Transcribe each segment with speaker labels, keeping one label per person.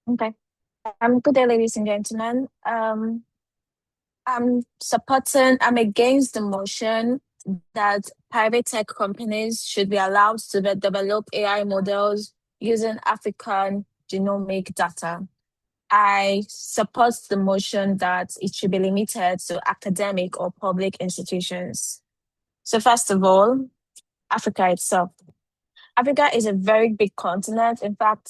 Speaker 1: Okay. Good day, ladies and gentlemen. I'm against the motion that private tech companies should be allowed to develop AI models using African genomic data. I support the motion that it should be limited to academic or public institutions. So, first of all, Africa itself. Africa is a very big continent. In fact,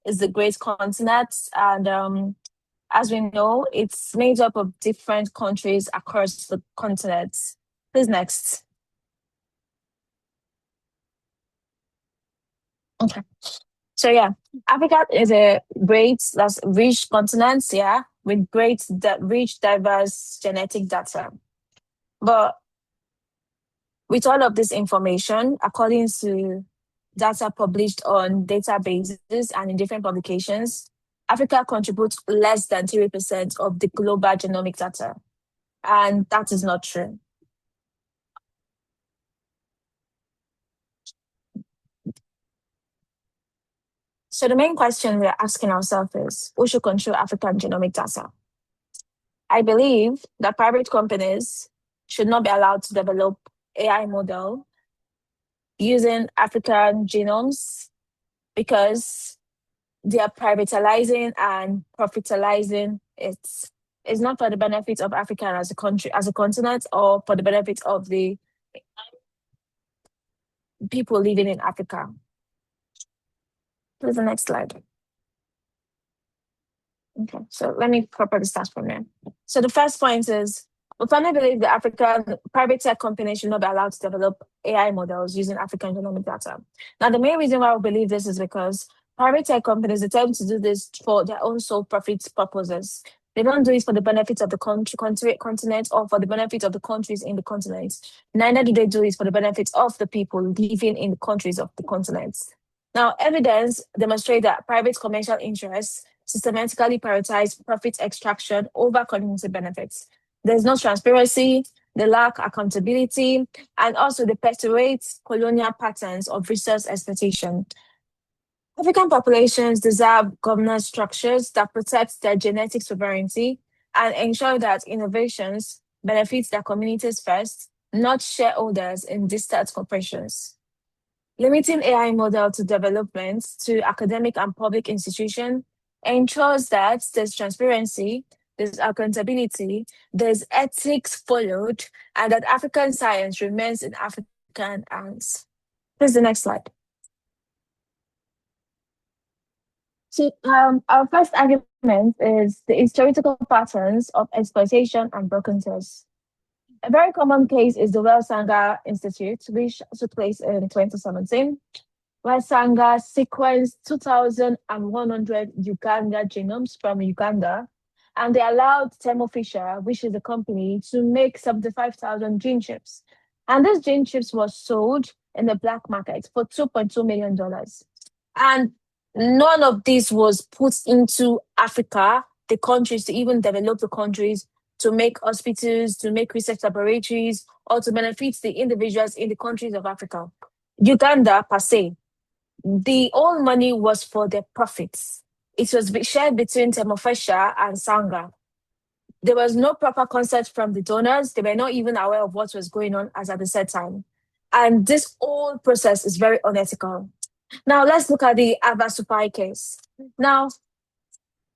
Speaker 1: it's the great continent. And as we know, it's made up of different countries across the continent. Please, next. Okay. So, yeah, Africa is a great, that's rich continent, yeah, with rich, diverse genetic data. But with all of this information, according to data published on databases and in different publications, Africa contributes less than 3% of the global genomic data. And that is not true. So the main question we're asking ourselves is who should control African genomic data? I believe that private companies should not be allowed to develop AI model using African genomes because they are privatizing and profitalizing it. It's not for the benefit of Africa as a country, as a continent, or for the benefit of the people living in Africa. Please, the next slide. Okay, so let me properly start from there. So the first point is we firmly believe the African private tech companies should not be allowed to develop AI models using African genomic data. Now, the main reason why we believe this is because private tech companies attempt to do this for their own sole profit purposes. They don't do it for the benefit of the continent or for the benefit of the countries in the continent. Neither do they do it for the benefit of the people living in the countries of the continents. Now, evidence demonstrates that private commercial interests systematically prioritize profit extraction over community benefits. There's no transparency, they lack accountability, and also they perpetuate colonial patterns of resource exploitation. African populations deserve governance structures that protect their genetic sovereignty and ensure that innovations benefit their communities first, not shareholders in distant corporations. Limiting AI model to development to academic and public institutions ensures that there's transparency, there's accountability, there's ethics followed, and that African science remains in African hands. Please, the next slide. So, our first argument is the historical patterns of exploitation and broken trust. A very common case is the Well Sanga Institute, which took place in 2017, where Sanga sequenced 2,100 Uganda genomes from Uganda, and they allowed Thermo Fisher, which is a company, to make 75,000 gene chips. And these gene chips were sold in the black market for $2.2 million. And none of this was put into Africa, the countries, to even develop the countries, to make hospitals, to make research laboratories, or to benefit the individuals in the countries of Africa. Uganda, per se, the all money was for their profits. It was shared between Temofesha and Sanga. There was no proper consent from the donors. They were not even aware of what was going on as at the said time. And this whole process is very unethical. Now let's look at the Ava Supai case. Now,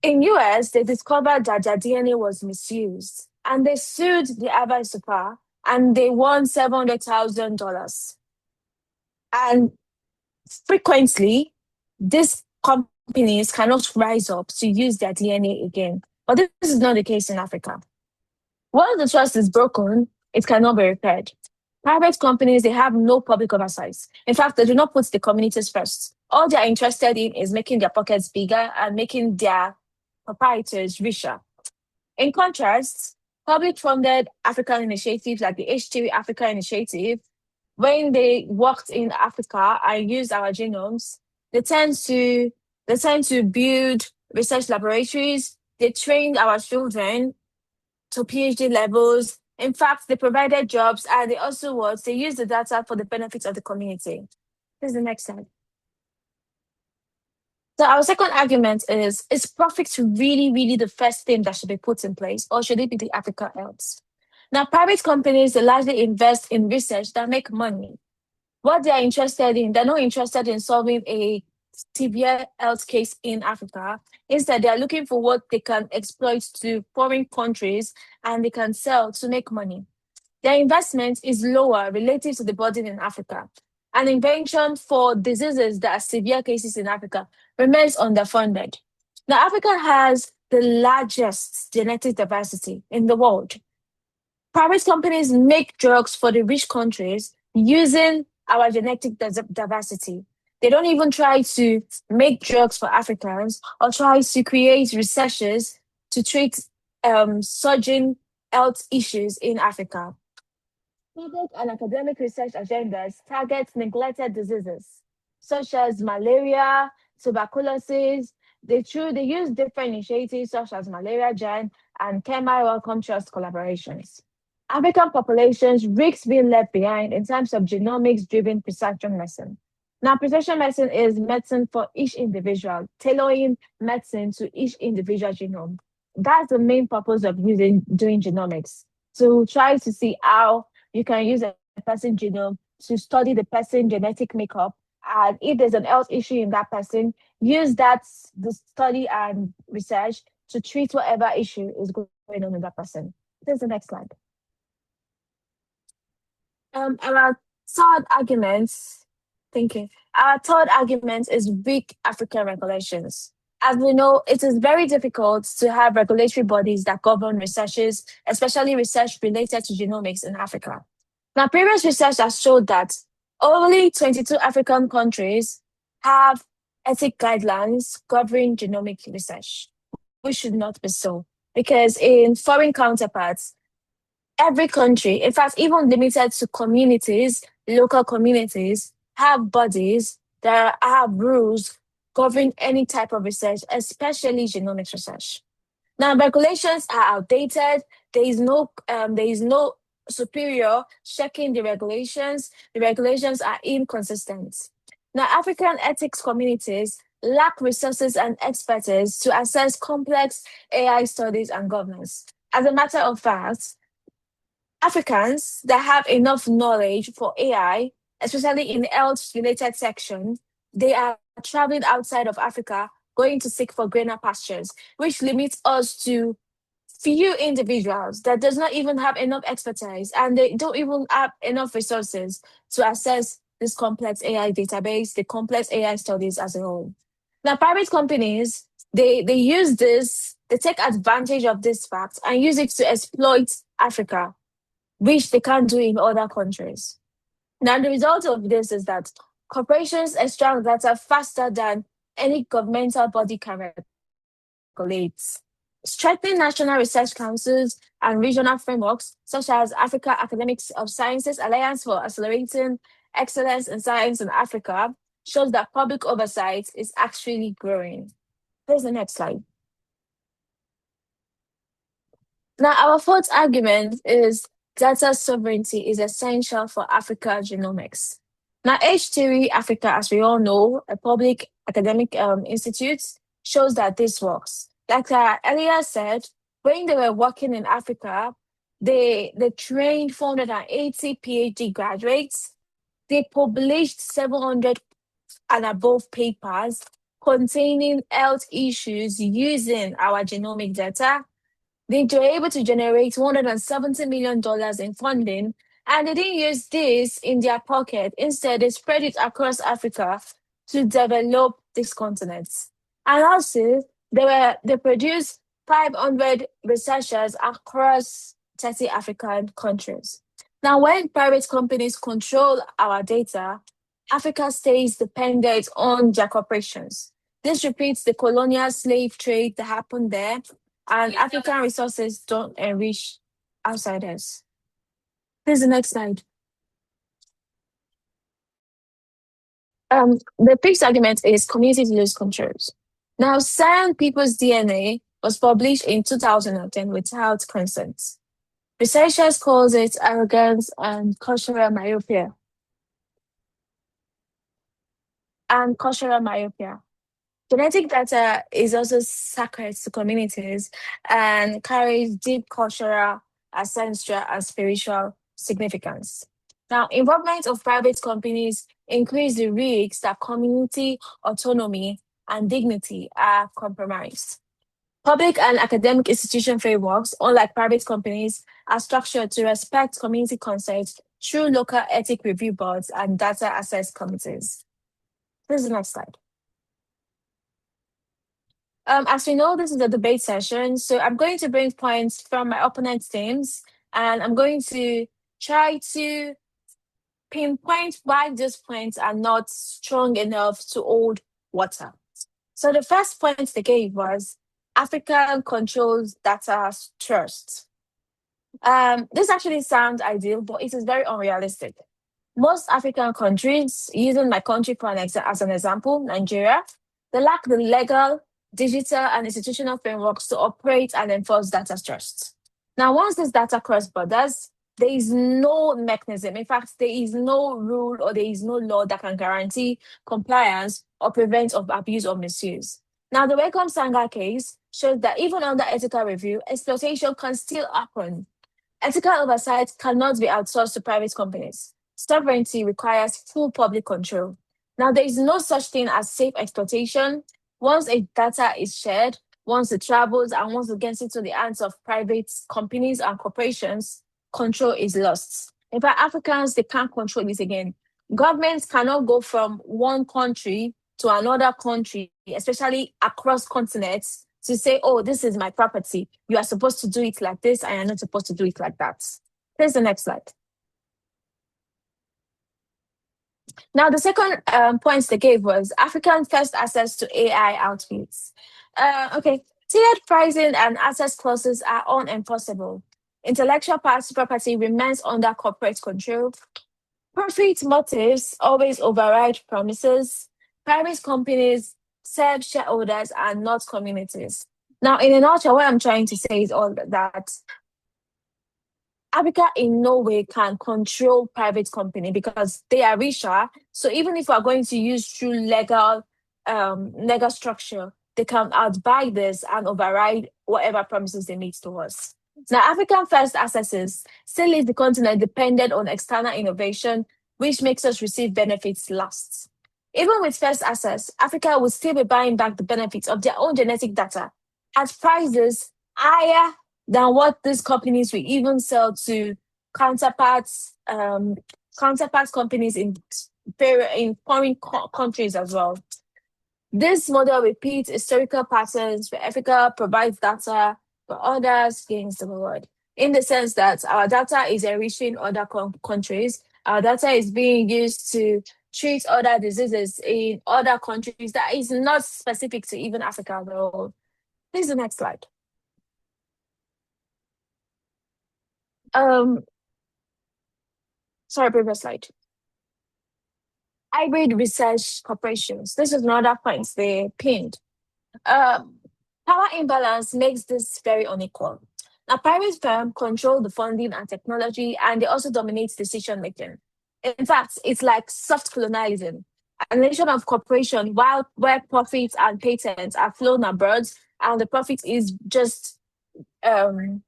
Speaker 1: in US, they discovered that their DNA was misused and they sued the Ava Supai and they won $700,000. And frequently, these companies cannot rise up to use their DNA again. But this is not the case in Africa. Once the trust is broken, it cannot be repaired. Private companies, they have no public oversight. In fact, they do not put the communities first. All they're interested in is making their pockets bigger and making their proprietors richer. In contrast, public funded African initiatives like the H3 Africa Initiative, when they worked in Africa and used our genomes, they tend to build research laboratories. They trained our children to PhD levels. In fact, they provided jobs and they also they use the data for the benefit of the community. This is the next slide. So our second argument is profit really, really the first thing that should be put in place, or should it be the Africa else? Now, private companies they largely invest in research that make money. What they are interested in, they're not interested in solving a severe health case in Africa. Instead, they are looking for what they can exploit to foreign countries and they can sell to make money. Their investment is lower relative to the burden in Africa. An invention for diseases that are severe cases in Africa remains underfunded. Now, Africa has the largest genetic diversity in the world. Private companies make drugs for the rich countries using our genetic diversity. They don't even try to make drugs for Africans or try to create researches to treat surging health issues in Africa. Public and academic research agendas target neglected diseases such as malaria, tuberculosis. They use different initiatives such as Malaria Gen and Kemi Wellcome Trust collaborations. African populations risk being left behind in terms of genomics driven precision medicine. Now, precision medicine is medicine for each individual, tailoring medicine to each individual genome. That's the main purpose of doing genomics, to try to see how you can use a person genome to study the person genetic makeup. And if there's an health issue in that person, use the study and research to treat whatever issue is going on in that person. This is the next slide. Our third argument, thank you. Our third argument is weak African regulations. As we know, it is very difficult to have regulatory bodies that govern researches, especially research related to genomics in Africa. Now, previous research has showed that only 22 African countries have ethic guidelines governing genomic research, which should not be so. Because in foreign counterparts, every country, in fact, even limited to communities, local communities, have bodies that have rules governing any type of research, especially genomics research. Now, regulations are outdated. There is no superior checking the regulations. The regulations are inconsistent. Now, African ethics communities lack resources and expertise to assess complex AI studies and governance. As a matter of fact, Africans that have enough knowledge for AI, especially in the health related section, they are traveling outside of Africa, going to seek for greener pastures, which limits us to few individuals that does not even have enough expertise and they don't even have enough resources to assess this complex AI database, the complex AI studies as a whole. Now, private companies, they use this, they take advantage of this fact and use it to exploit Africa, which they can't do in other countries. Now, the result of this is that corporations extract data faster than any governmental body can regulate. Strengthening national research councils and regional frameworks, such as Africa Academics of Sciences Alliance for Accelerating Excellence in Science in Africa, shows that public oversight is actually growing. Here's the next slide. Now, our fourth argument is data sovereignty is essential for Africa genomics. Now, H3 Africa, as we all know, a public academic institute, shows that this works. Like I earlier said, when they were working in Africa, they trained 480 PhD graduates. They published 700 and above papers containing health issues using our genomic data. They were able to generate $170 million in funding, and they didn't use this in their pocket. Instead, they spread it across Africa to develop this continent. And also, they produced 500 researchers across 30 African countries. Now, when private companies control our data, Africa stays dependent on their corporations. This repeats the colonial slave trade that happened there, and African resources don't enrich outsiders. Here's the next slide. The fifth argument is communities lose controls. Now, San People's DNA was published in 2010 without consent. Researchers call it arrogance and cultural myopia. Genetic data is also sacred to communities and carries deep cultural, ancestral, and spiritual significance. Now, involvement of private companies increase the risks that community autonomy and dignity are compromised. Public and academic institution frameworks, unlike private companies, are structured to respect community consent through local ethic review boards and data access committees. This is the next slide. As we know, this is a debate session, so I'm going to bring points from my opponent's teams, and I'm going to try to pinpoint why these points are not strong enough to hold water. So the first point they gave was Africa controls data trust. This actually sounds ideal, but it is very unrealistic. Most African countries, using my country for as an example, Nigeria, they lack the legal, digital, and institutional frameworks to operate and enforce data trust. Now, once this data cross borders, there is no mechanism. In fact, there is no rule or there is no law that can guarantee compliance or prevent of abuse or misuse. Now, the Wacom Sanga case shows that even under ethical review, exploitation can still happen. Ethical oversight cannot be outsourced to private companies. Sovereignty requires full public control. Now, there is no such thing as safe exploitation. Once a data is shared, once it travels, and once it gets into the hands of private companies and corporations, control is lost. In fact, Africans, they can't control this again. Governments cannot go from one country to another country, especially across continents, to say, oh, this is my property. You are supposed to do it like this, and you're not supposed to do it like that. Here's the next slide. Now, the second point they gave was African first access to AI outfits. Okay, tiered pricing and access clauses are unenforceable. Intellectual property remains under corporate control. Profit motives always override promises. Private companies serve shareholders and not communities. Now, in a nutshell, what I'm trying to say is all that Africa in no way can control private company because they are richer. So even if we're going to use through legal structure, they can outbuy this and override whatever promises they make to us. Now, African first accesses still leave the continent dependent on external innovation, which makes us receive benefits last. Even with first access, Africa will still be buying back the benefits of their own genetic data at prices higher than what these companies will even sell to counterparts companies in foreign countries as well. This model repeats historical patterns where Africa provides data for others gains the reward. In the sense that our data is enriching other countries, our data is being used to treat other diseases in other countries that is not specific to even Africa at all. Please, the next slide. Um, Sorry, previous slide. Hybrid research corporations. This is another point they pinned. Um, Power imbalance makes this very unequal. Now, private firms control the funding and technology, and they also dominate decision making. In fact, it's like soft colonialism. A nation of corporation, while where profits and patents are flown abroad, and the profit um,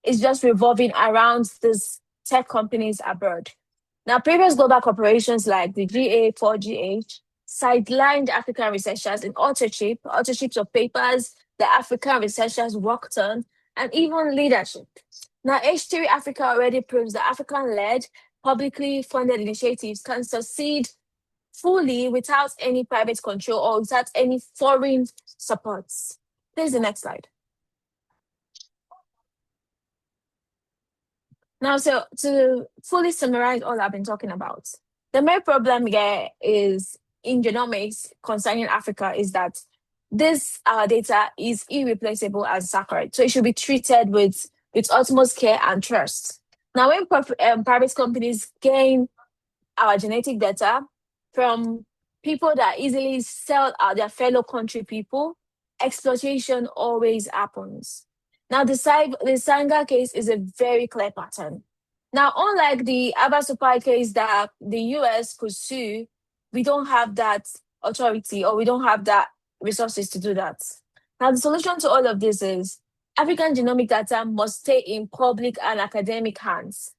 Speaker 1: is just revolving around these tech companies abroad. Now, previous global corporations like the GA4GH sidelined African researchers in authorships of papers that African researchers worked on, and even leadership. Now, H3 Africa already proves that African led, publicly funded initiatives can succeed fully without any private control or without any foreign supports. Please, the next slide. Now, so to fully summarize all I've been talking about, the main problem here is in genomics concerning Africa is that this data is irreplaceable as sacred. So it should be treated with utmost care and trust. Now, when private companies gain our genetic data from people that easily sell their fellow country people, exploitation always happens. Now, the Sanga case is a very clear pattern. Now, unlike the Abba case that the US could sue, we don't have that authority or we don't have that resources to do that. Now, the solution to all of this is African genomic data must stay in public and academic hands.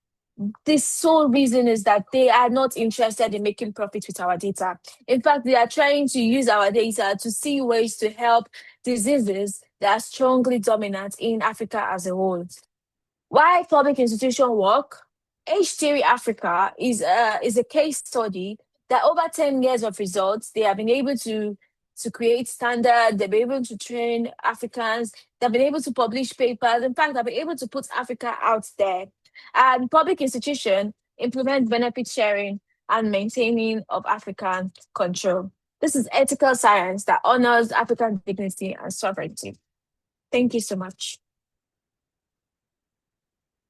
Speaker 1: The sole reason is that they are not interested in making profit with our data. In fact, they are trying to use our data to see ways to help diseases that are strongly dominant in Africa as a whole. Why public institutions work? H-Theory Africa is a case study that over 10 years of results, they have been able to create standards, they've been able to train Africans, they've been able to publish papers. In fact, they've been able to put Africa out there. And public institutions implement benefit sharing and maintaining of African control. This is ethical science that honors African dignity and sovereignty. Thank you so much.